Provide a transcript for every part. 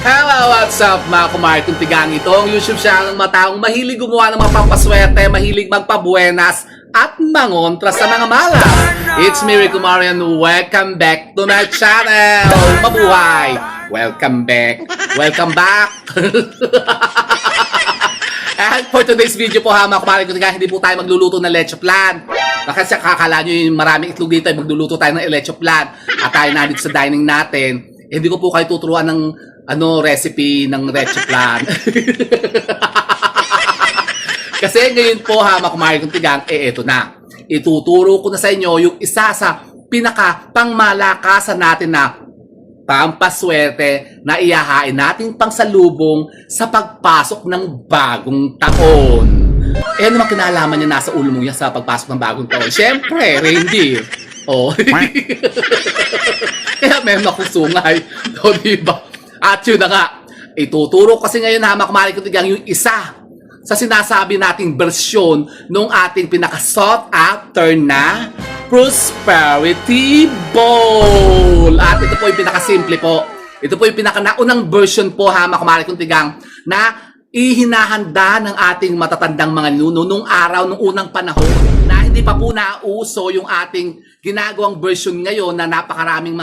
Hello, what's up mga kumari kong tigang ito ang YouTube channel ng mga taong mahilig gumawa ng mga pampaswerte, mahilig magpabuenas at mangontra sa mga malas. It's me, Rico Marian. Welcome back to my channel. Mabuhay! Welcome back. Welcome back. And for today's video po ha mga kumari kong tigang, hindi po tayo magluluto ng leche flan. Kasi kakala nyo yung maraming itlog dito, magluluto tayo ng leche flan. At tayo na dito sa dining natin. Hindi ko po kayo tuturuan ng recipe ng leche flan. Kasi ngayon po ha, mga kumari kong tigang, eto na. Ituturo ko na sa inyo yung isa sa pinaka pangmalakasan natin na pampaswerte na iyahain nating pangsalubong sa pagpasok ng bagong taon. Eh, ano naman kinalaman niya nasa ulo mo yan sa pagpasok ng bagong taon? Siyempre, reindeer. Oh. Kaya meron akong sungay. O, diba? At yun na nga, ituturo kasi ngayon ha, mga kumari kong tigang, yung isa sa sinasabi nating bersyon nung ating pinaka-sought after na Prosperity Bowl. At ito po yung pinaka-simple po. Ito po yung pinaka-naunang version po ha, mga kumari kong tigang, na ihinahanda ng ating matatandang mga ninuno nung araw, nung unang panahon, na hindi pa po nauso yung ating ginagawang version ngayon na napakaraming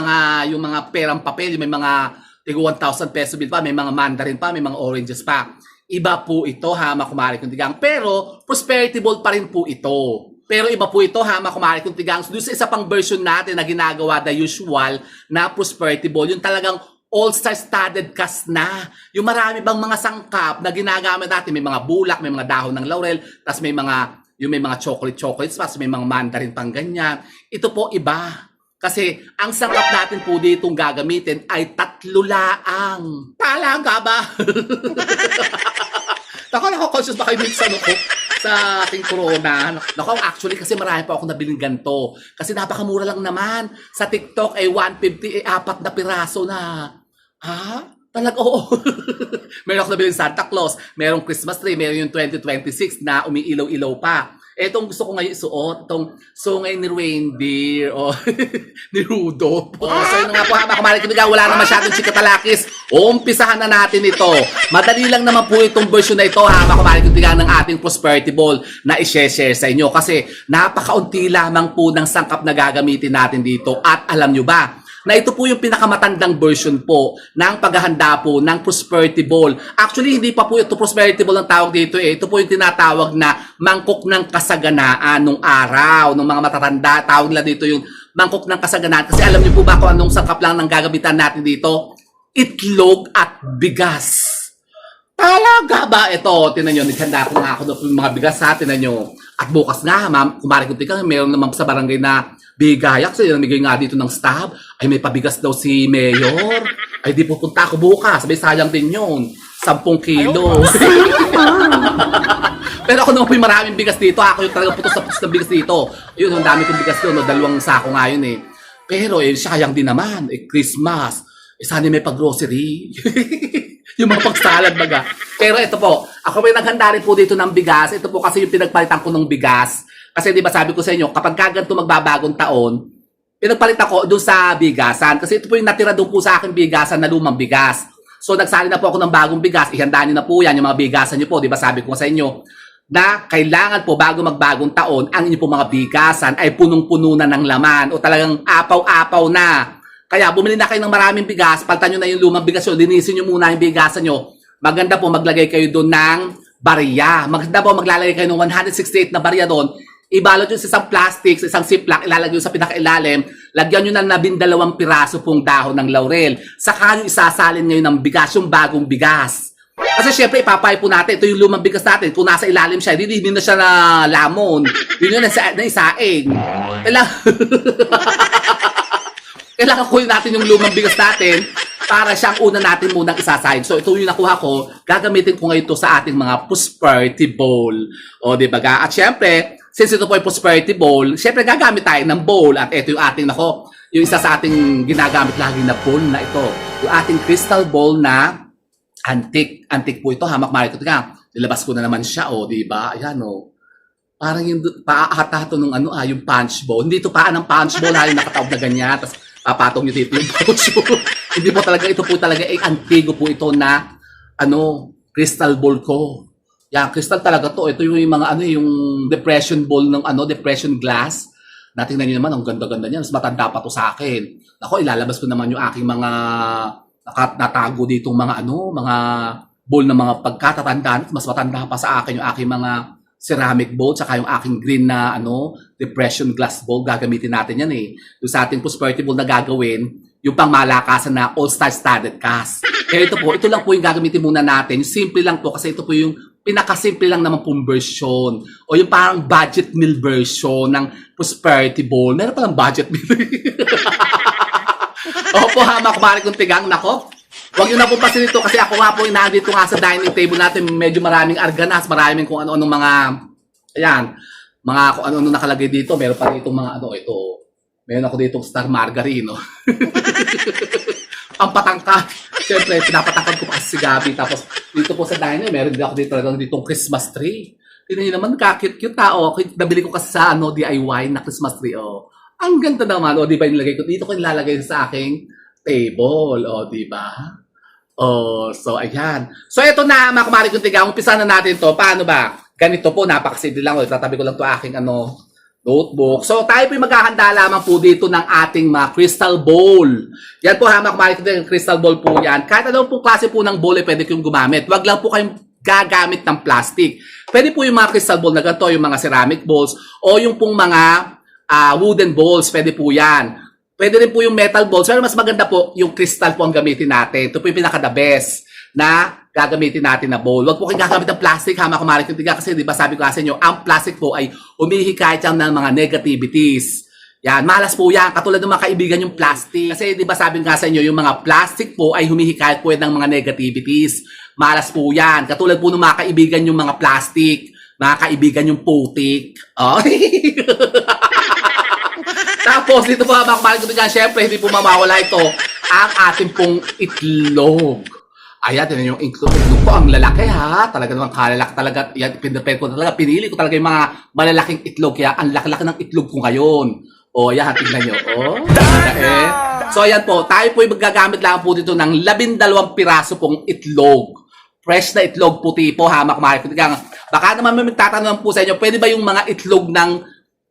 yung mga perang papel, may mga tigo 1,000 peso bill pa, may mga mandarin pa, may mga oranges pa. Iba po ito ha, mga kumari kong tigang. Pero, prosperity bowl pa rin po ito. Pero iba po ito ha, mga kumari kong tigang. So, doon sa isa pang version natin na ginagawa the usual na prosperity bowl, yung talagang all-star studded cast na. Yung marami bang mga sangkap na ginagamit natin. May mga bulak, may mga dahon ng laurel, tapos may mga chocolate pa, may mga mandarin pang ganyan. Ito po iba. Kasi ang sangkap natin po ditong gagamitin ay 3 laang. Talaga ba? Nako-conscious ba kayo dito sa ating corona? Nako, actually kasi marami pa ako nabiling ganito. Kasi napakamura lang naman. Sa TikTok ay 150, 4 na piraso na. Ha? Talaga, oo. Meron ako nabiling Santa Claus, merong Christmas tree, meron yung 2026 na umiilaw-ilaw pa. Etong gusto ko ngayon isuot, itong sungay ni reindeer, o ni Rudolph. So yun nga po, mga kumari kong wala na masyadong chikatalakis. Umpisahan na natin ito. Madali lang naman po itong version na ito, mga kumari kong ng ating prosperity bowl na i-share sa inyo. Kasi napakaunti lamang po ng sangkap na gagamitin natin dito. At alam nyo ba, na ito po yung pinakamatandang version po ng paghahanda po ng prosperity bowl. Actually, hindi pa po ito prosperity bowl ang tawag dito eh. Ito po yung tinatawag na mangkok ng kasaganaan nung araw, ng mga matatanda. Tawag nila dito yung mangkok ng kasaganaan. Kasi alam niyo po ba kung anong sangkap lang ng gagamitan natin dito? Itlog at bigas. Talaga ba ito? Tinan nyo, naghanda ko nga ako ng mga bigas ha. Tinan nyo. At bukas nga, ma'am, kumari kong tika, meron naman sa barangay na bigayak. Kasi namigay nga dito ng staff. Ay, may pabigas daw si Mayor. Ay, di pupunta ako bukas. Sabi, sayang din yun. 10 kilo. Pero ako naman po yung maraming bigas dito. Ako yung talagang putos na bigas dito. Yun, ang dami kong bigas doon. 2 sako nga yun eh. Pero, sayang din naman. Christmas. Sana may pag-grocery. Yung mga pagsalad baga. Pero ito po, ako may naghanda rin po dito ng bigas. Ito po kasi yung pinagpalitan ko ng bigas. Kasi di ba sabi ko sa inyo, kapag kaganto magbabagong taon, pinagpalitan ko doon sa bigasan. Kasi ito po yung natira doon po sa aking bigasan na lumang bigas. So nagsali na po ako ng bagong bigas. Ihanda nyo na po yan, yung mga bigasan nyo po. Di ba sabi ko sa inyo, na kailangan po bago magbagong taon, ang inyo po mga bigasan ay punong-puno na ng laman o talagang apaw-apaw na. Kaya bumili na kayo ng maraming bigas, palitan nyo na yung lumang bigas nyo, linisin nyo muna yung bigasan nyo. Maganda po maglagay kayo doon ng barya. Maganda po maglalagay kayo ng 168 na barya doon. Ibalot nyo sa isang plastic, sa isang ziplock, ilalagay nyo sa pinakailalim. Lagyan nyo ng 12 piraso pong dahon ng laurel. Saka nyo isasalin ngayon ng bigas, yung bagong bigas. Kasi syempre ipapay po natin, ito yung lumang bigas natin. Kung nasa ilalim siya, hindi na siya na lamon. Yun yun, na isaing. Kailangan kunin natin yung lumang bigas natin para siyang una natin munang isasahin. So, ito yung nakuha ko. Gagamitin ko ngayon ito sa ating mga prosperity bowl. O, di ba ga? At syempre, since ito po yung prosperity bowl, syempre gagamit tayo ng bowl. At ito yung ating, yung isa sa ating ginagamit lagi na bowl na ito. Yung ating crystal bowl na antique. Antique po ito, hamak marito. Nilabas ko na naman siya, o, di ba? Ayan, o. Parang yung paahatato ng yung punch bowl. Hindi ito paan ng punch bowl, yung nakataob na ganyan. Tapos, papatong nyo dito yung pouch mo. Hindi po talaga, ito po talaga ay antigo po ito na crystal ball ko. Yan, crystal talaga to. Ito yung mga yung depression ball ng depression glass. Natingnan niyo naman, ang ganda-ganda niya. Mas matanda pa to sa akin. Ako, ilalabas ko naman yung aking mga natago ditong mga bowl ng mga pagkatatandaan. Mas matanda pa sa akin yung aking mga ceramic bowl, saka yung aking green na depression glass bowl. Gagamitin natin yan eh. Yung sa ating prosperity bowl na gagawin, yung pang malakasan na all-star studded cast. Kaya ito lang po yung gagamitin muna natin. Simple lang po kasi ito po yung pinakasimple lang naman pong version. O yung parang budget meal version ng prosperity bowl. Meron palang budget meal. Opo, kumari kong tigang. Nako, huwag yun na po pasin ito kasi ako nga po nandito nga sa dining table natin. Medyo maraming arganas, maraming kung ano-anong mga, mga kung ano-ano nakalagay dito. Meron pa dito mga ito. Meron ako dito star margarine, no? Ang patangka. Siyempre, pinapatangkad ko pa si Gabi. Tapos, dito po sa diner, meron din ako ditong Christmas tree. Tignan niyo naman, kakit-cute tao. Nabili ko kasi sa DIY na Christmas tree. Oh. Ang ganda naman. O, di ba nilagay ko? Dito ko nilalagay sa aking table. O, di ba? Oh, so, ayan. So, ito na, mga kumari kong tiga. Umpisa na natin to. Paano ba? Ganito po, napakasimple lang. O, tatabi ko lang to aking notebook. So, tayo po maghahanda lamang po dito ng ating mga crystal bowl. Yan po, mga kumari kong tiga, crystal bowl po yan. Kahit anong po klase po ng bowl, pwede kayong gumamit. Wag lang po kayong gagamit ng plastic. Pwede po yung mga crystal bowl na ganito, yung mga ceramic bowls, o yung pong mga wooden bowls, pwede po yan. Pwede rin po yung metal bowls, pero mas maganda po yung crystal po ang gamitin natin. Ito po yung pinaka-the best na gagamitin natin na bowl. Huwag po kayong gagamit ng plastic, kumarik yung tiga, kasi di ba sabi ko sa inyo, ang plastic po ay humihikayat yan ng mga negativities. Yan, malas po yan. Katulad ng mga kaibigan yung plastic. Kasi di ba sabi nga sa inyo, yung mga plastic po ay humihikayat po yan ng mga negativities. Malas po yan. Katulad po ng mga kaibigan yung mga plastic. Mga kaibigan yung putik. Oh. Tapos, dito po mga kumarin ko dyan, syempre, hindi po mamawala ito ang ating pong itlog. Ayan, tinan yung itlog po, ang lalaki ha. Talaga naman kalalaki talaga. Yan, pinili ko talaga yung mga malalaking itlog. Kaya ang laki-laki ng itlog ko ngayon. O, ayan, tignan nyo. O, so, ayan po, tayo po magagamit lang po dito ng 12 piraso pong itlog. Fresh na itlog puti po, ha, makumari ko. Baka naman may magtatanong po sa inyo, pwede ba yung mga itlog ng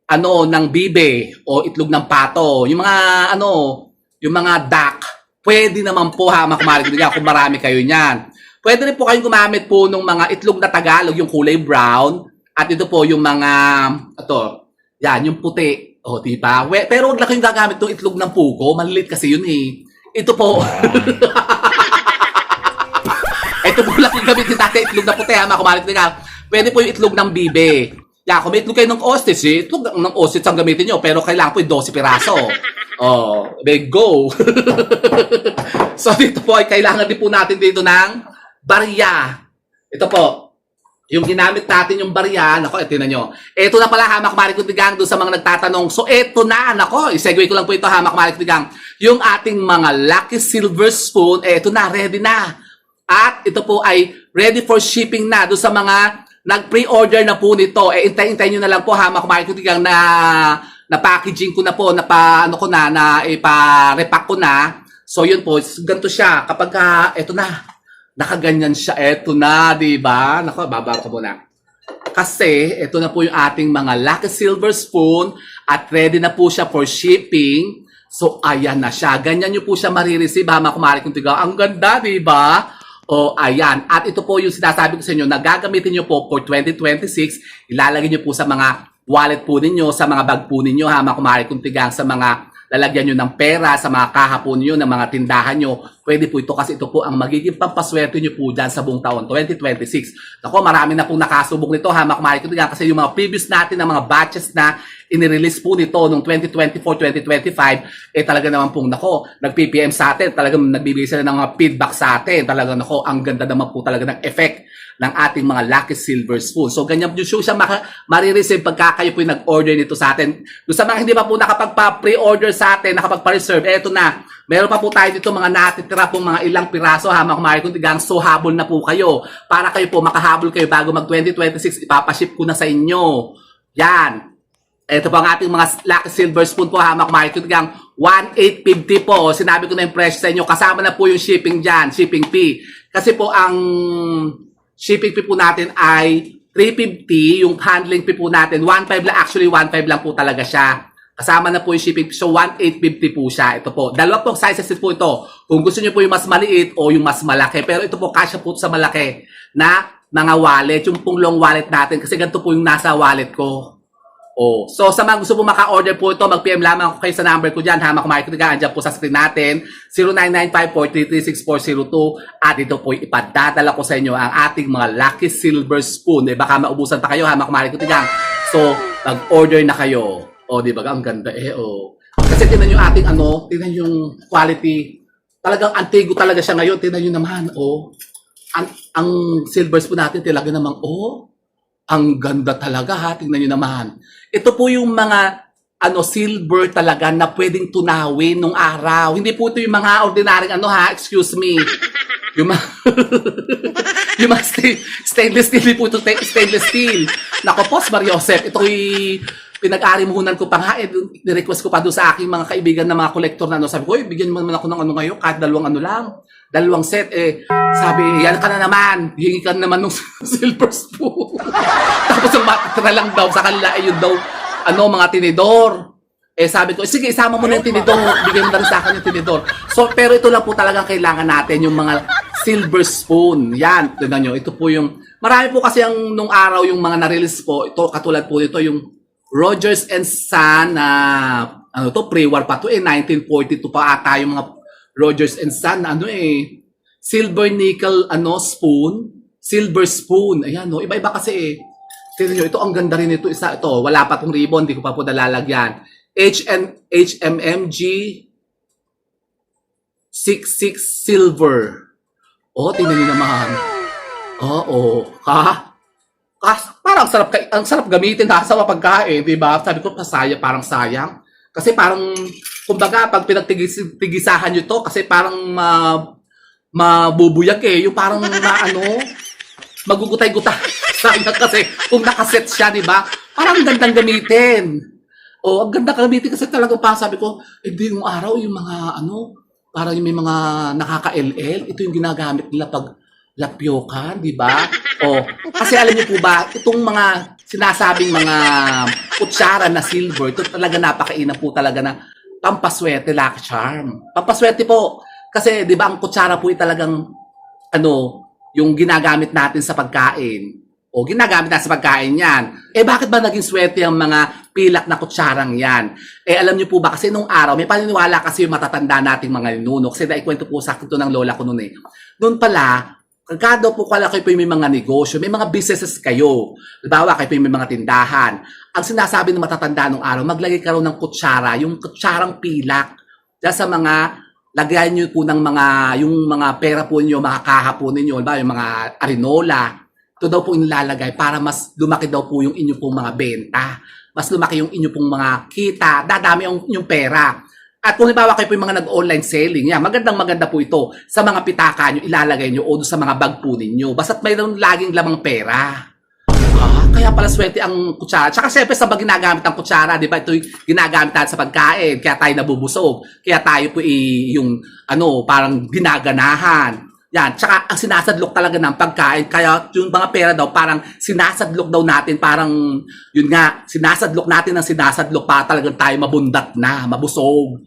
ng bibe o itlog ng pato, yung mga yung mga duck, pwede naman po ha, makumari ko kung marami kayo niyan. Pwede rin po kayong gumamit po ng mga itlog na Tagalog, yung kulay brown, at ito po yung mga yan, yung puti. O, diba? Pero wag lang kayong gagamit ng itlog ng pugo, malilit kasi yun eh. Ito po. Ito po lang yung gamitin natin, itlog na puti ha, makumari ko. Pwede po yung itlog ng bibe. Yeah, kung may itlog kayo ng ostrich, itlog ng ostrich ang gamitin nyo, pero kailangan po yung 12 piraso. Oh, big go! So, dito po ay kailangan din po natin dito ng barya. Ito po, yung ginamit natin yung barya, nako, ito na nyo. Ito na pala, hamak marikutigang doon sa mga nagtatanong. So, ito na, nako, isegue ko lang po ito, hamak marikutigang. Yung ating mga lucky silver spoon, ito na, ready na. At ito po ay ready for shipping na doon sa mga nag-pre-order na po nito. Intay-intay nyo na lang po ha, makumain ko tigang na packaging ko na po, ipa-repack ko na. So yun po, ganito siya. Kapag eto na, nakaganyan siya, eto na, diba? Naku, bababa ko muna. Kasi, eto na po yung ating mga lucky silver spoon at ready na po siya for shipping. So, ayan na siya. Ganyan nyo po siya marireceive ha, makumain ko tigang. Ang ganda, diba? O, ayan. At ito po yung sinasabi ko sa inyo na gagamitin nyo po for 2026. Ilalagay nyo po sa mga wallet po ninyo, sa mga bag po ninyo, ha, mga kumari kung tigang, sa mga lalagyan nyo ng pera, sa mga kaha po ninyo, ng mga tindahan nyo. Pwede po ito kasi ito po ang magiging pampaswerte nyo po dyan sa buong taon, 2026. Ako, marami na pong nakasubok nito, ha, mga kumari kung tigang, kasi yung mga previous natin na mga batches na inirelease po nito noong 2024-2025, talaga naman pong, nag-PPM sa atin, talagang nagbibigay sila ng mga feedback sa atin, talaga, ang ganda naman po talaga ng effect ng ating mga lucky silver spoon. So, ganyan yung siya marireceive pagka kayo po yung nag-order nito sa atin. Doon sa mga hindi pa po nakapag-pre-order sa atin, nakapag-reserve, eto na, meron pa po tayo dito mga natitira pong mga ilang piraso, ha, mga kumari kung tigang, so habol na po kayo, para kayo po makahabol kayo bago mag-2026, ipapaship ko na sa inyo. Yan. Ito po ang ating mga lucky silver spoon po, ha, mga kumari kung tigang, 1,850 po. Sinabi ko na yung presyo sa inyo. Kasama na po yung shipping dyan, shipping fee. Kasi po ang shipping fee po natin ay 350. Yung handling fee po natin, 1,500 lang. Actually, 1,500 lang po talaga siya. Kasama na po yung shipping fee. So, 1,850 po siya. Ito po. Dalawa pong sizes po ito. Kung gusto niyo po yung mas maliit o yung mas malaki. Pero ito po, kasya po sa malaki na mga wallet. Yung pong long wallet natin. Kasi ganito po yung nasa wallet ko. Oh, so sa mga gusto po maka-order po ito, mag-PM lamang ako kayo sa number ko dyan. Hamak Marketing ka, andyan po sa screen natin, 0995-433-6402. At ito po ipadadala ko sa inyo ang ating mga Lucky Silver Spoon. Eh, baka maubusan pa kayo, Hamak Marketing ka. So, mag-order na kayo. Oh, di ba? Ang ganda oh. Kasi tingnan yung ating tingnan yung quality. Talagang antigo talaga siya ngayon. Tingnan nyo naman, oh. Ang silver spoon natin talaga namang, ang ganda talaga ha, tingnan nyo naman. Ito po yung mga silver talaga na pwedeng tunawin nung araw. Hindi po ito yung mga ordinaryong excuse me. Yung mga, yung mga stainless steel po ito, stainless steel. Nako po, Mariosep, ito'y pinag-arimuhunan ko pa nga, ni-request ko pa doon sa aking mga kaibigan na mga kolektor na sabi ko, bigyan mo naman ako ng ngayon, kahit dalawang set, sabi, yan ka na naman, hingi ka na naman ng silver spoon. Tapos yung matitra lang daw sa kanila, yun daw, mga tinidor. Sabi ko, sige, isama mo na yung tinidor, bigyan mo na rin sa akin yung tinidor. So, pero ito lang po talagang kailangan natin, yung mga silver spoon. Yan, tignan nyo, ito po yung, marami po kasi nung araw yung mga na-release po, ito, katulad po ito, yung Rogers and Son, pre-war pa to, 1942 pa ata yung mga Rogers and Son, silver nickel, spoon, silver spoon. Ayan, iba-iba kasi tignan nyo, ito ang ganda rin ito, isa ito, wala pa tong ribbon, di ko pa po nalalagyan. HMMG 66 silver. Tingnan nyo naman. Parang ang sarap gamitin sa pagkain, di ba? Sabi ko, parang sayang. Kasi parang, kumbaga, pag pinagtigisahan nyo to, kasi parang mabubuyag yung parang magugutay-gutay. Sayang kasi, kung nakaset siya, di ba? Parang gandang gamitin. Ang ganda gamitin kasi talagang sabi ko, hindi yung araw, yung mga parang yung may mga nakaka-LL, ito yung ginagamit nila pag lapyokan, di ba? Kasi alam niyo po ba, itong mga sinasabing mga kutsara na silver, ito talaga napakainam po talaga na pampaswerte, lucky charm. Pampaswerte po. Kasi, di ba, ang kutsara po ay talagang, yung ginagamit natin sa pagkain. Ginagamit natin sa pagkain yan. Bakit ba naging swerte ang mga pilak na kutsarang yan? Alam niyo po ba, kasi nung araw, may paniniwala kasi yung matatanda nating mga ninuno. Kasi naikwento po sa akin ito ng lola ko noon Noon pala, kagado po kayo may mga negosyo, may mga businesses kayo. Halimbawa, kayo may mga tindahan. Ang sinasabi ng matatanda nung araw, maglagay ka ng kutsara, yung kutsarang pilak. Dahil sa mga, lagyan nyo po ng yung mga pera po ninyo, mga kaha po ninyo, halimbawa, yung mga arinola. Ito daw po inilalagay para mas lumaki daw po yung inyo pong mga benta. Mas lumaki yung inyo pong mga kita, dadami yung pera. At kung halimbawa kayo po yung mga nag-online selling, maganda po ito. Sa mga pitaka nyo, ilalagay nyo o sa mga bag po ninyo. Basta't mayroon laging lamang pera. Kaya pala swerte ang kutsara. Tsaka syempre sa ginagamit ang kutsara, di ba? Ito yung ginagamit natin sa pagkain. Kaya tayo nabubusog. Kaya tayo po yung parang ginaganahan. Yan. Tsaka ang sinasadlok talaga ng pagkain. Kaya yung mga pera daw, parang sinasadlok daw natin. Parang, yun nga, sinasadlok natin ang sinasadlok para talagang tayo mabundat na, mabusog.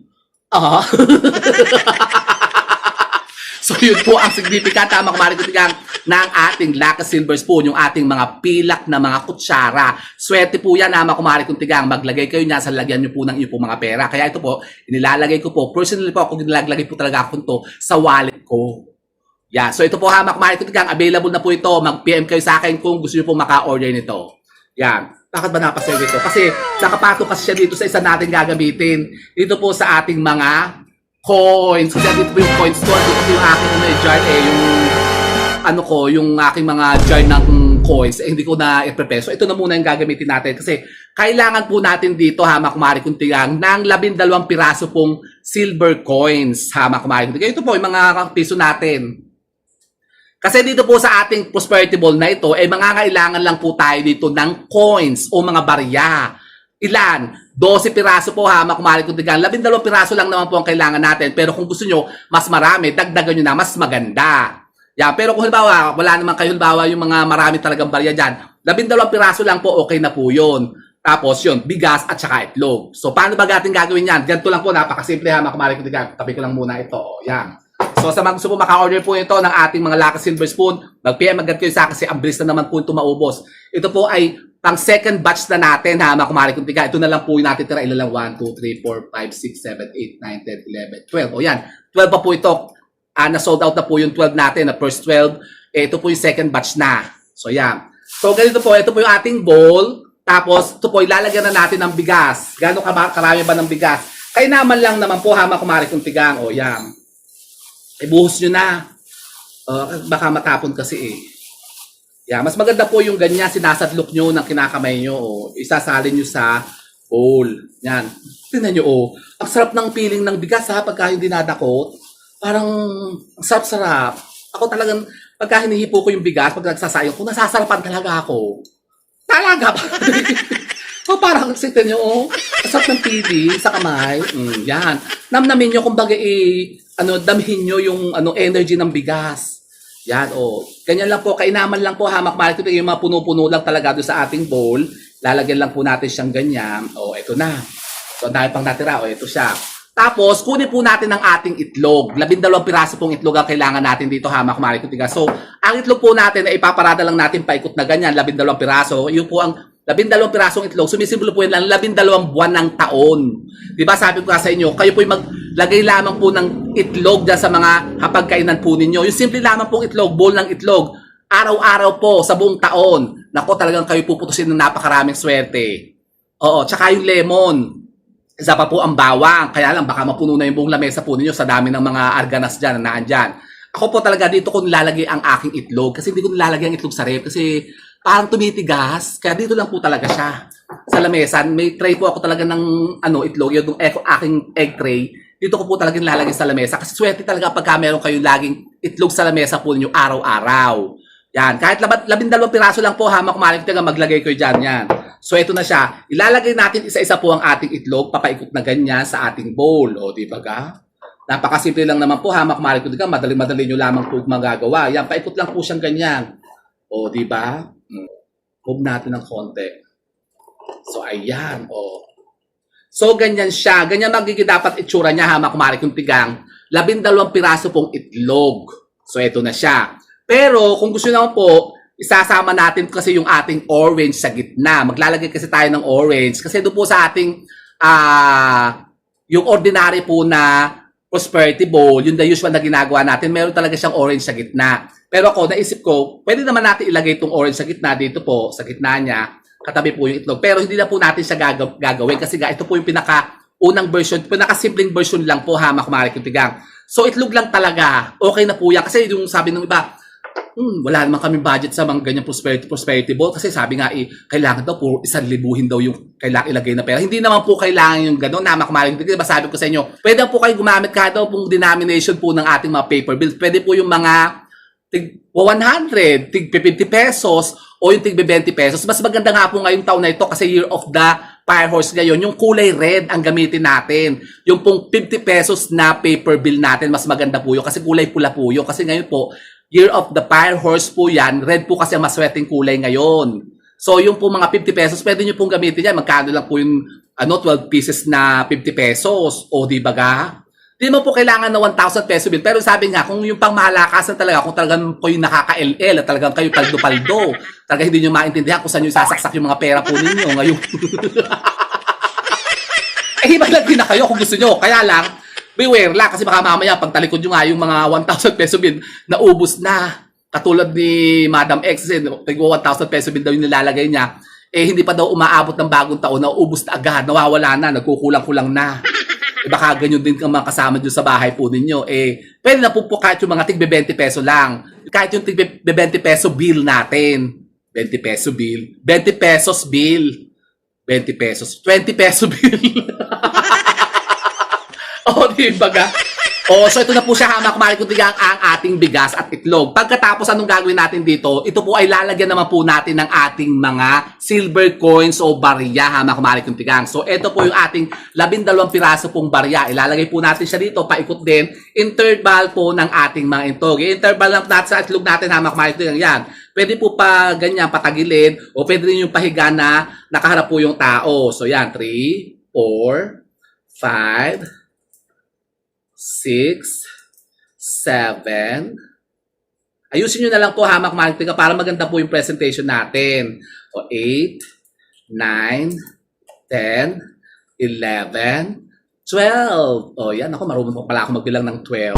So yun po ang significant Hamak Marketing ng ating Lucky Silver Spoon, yung ating mga pilak na mga kutsara. Swerte po yan Hamak Marketing. Maglagay kayo niya sa lagyan nyo po ng iyong mga pera. Kaya ito po, inilalagay ko po, personally po ako nilalagay po talaga ako ito sa wallet ko. So ito po Hamak Marketing, available na po ito. Mag-PM kayo sa akin kung gusto nyo po maka-order nito. Bakit ba napasaya ito? Kasi nakapato kasi siya dito sa isa natin gagamitin. Dito po sa ating mga coins. Kasi dito po yung coins ko. Dito po yung aking jar, yung aking mga jar ng coins. Hindi ko na i-prepare. So ito na muna yung gagamitin natin. Kasi kailangan po natin dito, Hamak Marketing, ng 12 piraso pong silver coins. Hamak Marketing. Ito po yung mga piso natin. Kasi dito po sa ating prosperity ball na ito, mangangailangan lang po tayo dito ng coins o mga barya. Ilan? 12 piraso po ha, mga kumari kuntigang. 12 piraso lang naman po ang kailangan natin. Pero kung gusto nyo, mas marami, dagdagan nyo na, mas maganda. Yan. Pero kung halimbawa, wala naman kayo halimbawa yung mga marami talagang barya dyan. 12 piraso lang po, okay na po yun. Tapos yun, bigas at saka itlog. So, paano ba ating gagawin yan? Ganito lang po, napakasimple ha, mga kumari kuntigang. Tabi ko lang muna ito. O, yan. So, sa mga gusto po maka-order po ito ng ating mga Lucky Silver Spoon, mag-PM agad kayo sa akin kasi ang bilis na naman po ito maubos. Ito po ay pang second batch na natin ha, mga kumari kuntiga. Ito na lang po yung natin tira. Ilan lang? 1, 2, 3, 4, 5, 6, 7, 8, 9, 10, 11, 12. O yan. 12 pa po ito. Na-sold out na po yung 12 natin, na first 12. Ito po yung second batch na. So yan. So ganito po. Ito po yung ating bowl. Tapos ito po, ilalagyan na natin ng bigas. Gano'ng karami ba ng bigas? Kainaman lang naman po ha, mga kumari kuntigang. O yan. Ibuhos nyo na. Baka matapon kasi eh. Yeah, mas maganda po yung ganyan, sinasadlok nyo ng kinakamay nyo o isasalin nyo sa bowl. Yan. Tingnan nyo oh. Ang sarap ng feeling ng bigas ha, pagka hindi nadakot. Parang ang sarap-sarap. Ako talagang, pagka hinihipo ko yung bigas, pag nagsasayang ko, nasasarapan talaga ako. Talaga ba? So parang tingnan nyo oh. Ang sarap ng feeling sa kamay. Yan. Namnamin nyo kumbaga damhin nyo yung energy ng bigas. Yan, ganyan lang po, kainaman lang po, hamak malit ito, yung mga puno-puno lang talaga doon sa ating bowl. Lalagyan lang po natin siyang ganyan. Ito na. So, ang dahil pang natira, ito siya. Tapos, kunin po natin ang ating itlog. 12 piraso pong itlog ang kailangan natin dito, hamak malit ito. So, ang itlog po natin ay ipaparada lang natin paikot na ganyan, 12 piraso. Yun po ang 12 pirasong itlog. Sumisimbolo po yan ang 12 buwan ng taon. Diba, sabi ko sa inyo, kayo po yung maglagay lamang po ng itlog dyan sa mga hapagkainan po ninyo. Yung simple lamang pong itlog, bowl ng itlog, araw-araw po sa buong taon. Nako, talagang kayo puputusin ng napakaraming swerte. Tsaka yung lemon. Isa pa po ang bawang. Kaya lang, baka mapuno na yung buong lamesa po ninyo sa dami ng mga arganas dyan na naan dyan. Ako po talaga dito ko nilalagay ang aking itlog kasi hindi ko nilalagay ang itlog sa ref kasi parang tumitigas. Kaya dito lang po talaga siya. Sa lamesa, may tray po ako talaga ng itlog. Yung aking egg tray. Dito ko po talaga nilalagay sa lamesa. Kasi swerte talaga pagka meron kayong laging itlog sa lamesa po ninyo araw-araw. Yan. Kahit 12 piraso lang po, hamak maling taga maglagay kayo dyan. Yan. So, ito na siya. Ilalagay natin isa-isa po ang ating itlog. Papaikot na ganyan sa ating bowl. Di ba ka? Napakasimple lang naman po, hamak maling taga. Madali-madali nyo lamang po magagawa. Yan. Paikot lang po siyang ganyan. Di ba? Move natin ng konti. So, ayan. So, ganyan siya. Ganyan magiging dapat itsura niya, hamak maling tigang. 12 piraso pong itlog. So, ito na siya. Pero, kung gusto naman po, isasama natin kasi yung ating orange sa gitna. Maglalagay kasi tayo ng orange. Kasi doon po sa ating, yung ordinary po na prosperity bowl, yung the usual na ginagawa natin, meron talaga siyang orange sa gitna. Pero ako, naisip ko, pwede naman natin ilagay itong orange sa gitna dito po, sa gitna niya, katabi po yung itlog. Pero hindi na po natin siya gagawin kasi ito po yung pinaka-unang version, pinaka-simpleng version lang po, hamak marik yung tigang. So, itlog lang talaga. Okay na po yan. Kasi yung sabi ng iba, wala naman kami budget sa mga ganyang prosperity bowl kasi sabi nga kailangan daw po 1,000 daw yung kailangan ilagay na pera. Hindi naman po kailangan yung gano'n, hamak marik. Diba sabi ko sa inyo, pwede po kayo gumamit kahit daw pong denomination po ng ating mga paper bills. Pwede po yung mga tig 100, tig 50 pesos o yung tig 20 pesos. Mas maganda nga po ngayong taon na ito kasi Year of the Fire Horse ngayon. Yung kulay red ang gamitin natin. Yung pong 50 pesos na paper bill natin, mas maganda po yun kasi kulay pula po yun. Kasi ngayon po, Year of the Fire Horse po yan. Red po kasi ang maswerteng kulay ngayon. So yung po mga 50 pesos, pwede nyo pong gamitin yan. Magkano lang po yung 12 pieces na 50 pesos. O di ba ga? Hindi mo po kailangan na 1,000 peso bill. Pero sabi nga, kung yung pangmalakasan talaga, kung talagang kayo nakaka-LL, at talagang kayo paldo-paldo, talaga hindi nyo maintindihan kung saan nyo sasaksak yung mga pera po ninyo ngayon. Hibay lang din na kayo kung gusto nyo. Kaya lang, beware lang kasi baka mamaya pag talikod nyo nga yung mga 1,000 peso bill, naubos na. Katulad ni Madam X, 1,000 peso bill daw yung nilalagay niya. Hindi pa daw umaabot ng bagong taon, naubos na agad, nawawala na, nagkukulang-kulang na. Baka ganyan din ang mga kasama dyan sa bahay po ninyo. Pwede na po kahit yung mga tig 20 peso lang. Kahit yung tig 20 peso bill natin. 20 peso bill. 20 pesos bill. 20 pesos. 20 peso bill. Di ba ga? So ito na po siya, mga kumari kuntigang, ang ating bigas at itlog. Pagkatapos, anong gagawin natin dito? Ito po ay lalagyan naman po natin ng ating mga silver coins o barya, mga kumari kuntigang. So ito po yung ating 12 piraso pong barya. Ilalagay po natin siya dito, paikot din. Interval po ng ating mga itlog. Interval lang natin sa itlog natin, mga kumari kuntigang. Yan. Pwede po pa ganyan, patagilid, o pwede rin yung pahiga na nakaharap po yung tao. So yan, 3, 4, 5, 6, 7. Ayusin nyo na lang po, hamak marketing para maganda po yung presentation natin. O 8, 9, 10, 11, 12. O yan, ako marunong po pala ako magbilang ng 12.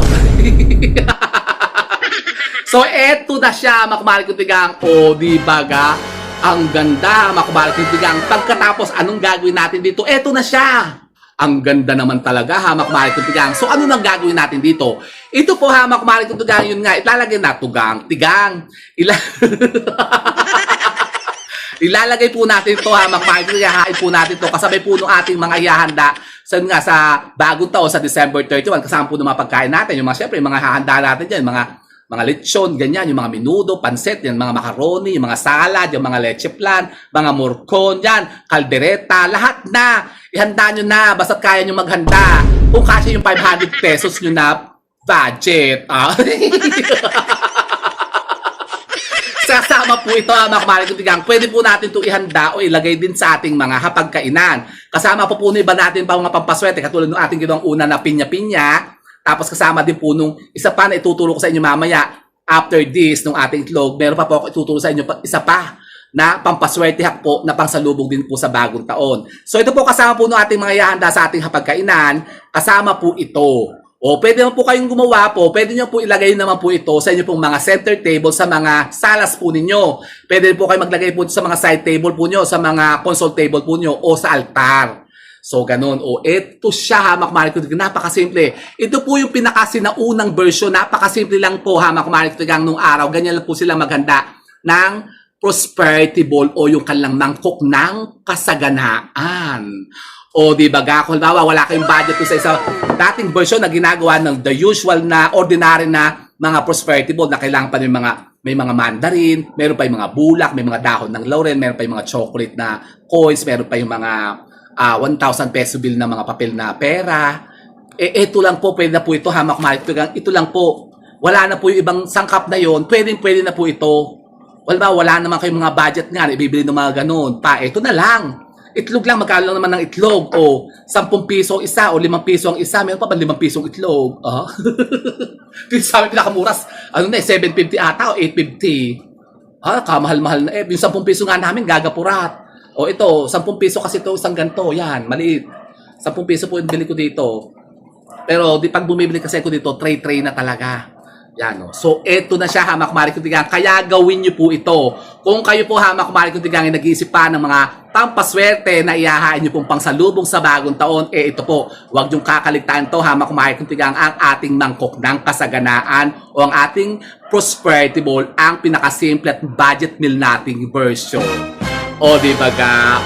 So eto na siya, makmarketing. O di ba ga? Ang ganda, makmarketing. Pagkatapos, anong gagawin natin dito? Eto na siya. Ang ganda naman talaga, hamak mariketing. So ano nang gagawin natin dito? Ito po, hamak mariketing, yun nga, ilalagay na tugang, tigang. Ilalagay po natin ito, hamak mariketing, hain po natin ito kasabay po ng ating mga ihahanda sa bagong taon sa December 31, kasama po ng mga pagkain natin, yung mga syempre, yung mga hahanda natin dyan, mga lechon, ganyan, yung mga menudo, pansit, yan, mga macaroni, yung mga salad, yung mga leche plan, mga murkon, yan, kaldereta, lahat na. Ihanda nyo na, basta't kaya nyo maghanda. Kung kasi yung 500 pesos nyo na budget. Sasama po ito, mga kumariketing. Pwede po natin ito ihanda o ilagay din sa ating mga hapagkainan. Kasama po na iba natin pa mga pampaswerte, katulad ng ating ginawang una na pinya-pinya. Tapos kasama din po nung isa pa na ituturo ko sa inyo mamaya after this, nung ating itlog, meron pa po ako ituturo sa inyo isa pa na pampaswerte po na pangsalubog din po sa bagong taon. So ito po kasama po ng ating mga ihahanda sa ating hapagkainan, kasama po ito. O pwede naman po kayong gumawa po, pwede nyo po ilagay naman po ito sa inyo pong mga center table sa mga salas po ninyo. Pwede po kayo maglagay po sa mga side table po nyo, sa mga console table po nyo o sa altar. So, ganun. O, eto siya, hamak mariketing. Napakasimple. Ito po yung pinakasinaunang version. Napakasimple lang po, hamak mariketing, nung araw. Ganyan lang po sila maghanda ng prosperity bowl o yung kanilang mangkok ng kasaganaan. O, di ba, kung halimbawa, wala kayong budget sa isa dating version na ginagawa ng the usual na ordinary na mga prosperity bowl na kailangan pa ng may mga mandarin, meron pa yung mga bulak, may mga dahon ng laurel, meron pa yung mga chocolate na coins, meron pa yung mga 1,000 peso bill na mga papel na pera. Ito lang po, pwede na po ito, hamak mariketing. Ito lang po. Wala na po yung ibang sangkap na yon. Pwede na po ito. Wala naman kayong mga budget nga, ibibili ng mga ganun. Ito na lang. Itlog lang, magkano lang naman ng itlog. O, 10 piso ang isa, o 5 piso ang isa. Meron pa ba 5 pisong itlog? Dito sa amin pinakamuras, 750 ata o 850. Kamahal-mahal na Yung 10 piso nga namin, gagapurat. O ito, 10 piso kasi ito, isang ganito. Yan, maliit. 10 piso po yung bili ko dito. Pero pag bumibili kasi ako dito, tray na talaga. Yan, no? So, eto na siya, hamak mariketing. Kaya gawin nyo po ito. Kung kayo po, hamak mariketing, nag-iisip pa ng mga pampaswerte na iyahain nyo pong pangsalubong sa bagong taon, ito po, huwag nyong kakaligtaan to, hamak mariketing, ang ating mangkok ng kasaganaan o ang ating prosperity bowl, ang pinakasimple at budget meal nating version. O, di ba ga?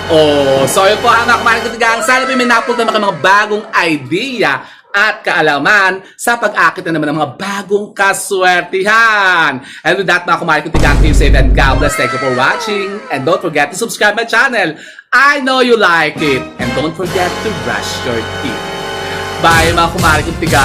So yun po, hamak mariketing. Sana po may napulot naman mga bagong idea at kaalaman sa pag-akit na naman ng mga bagong kaswertihan. And with that, mga kumariketing, keep safe and God bless. Thank you for watching. And don't forget to subscribe my channel. I know you like it. And don't forget to brush your teeth. Bye, mga kumariketing.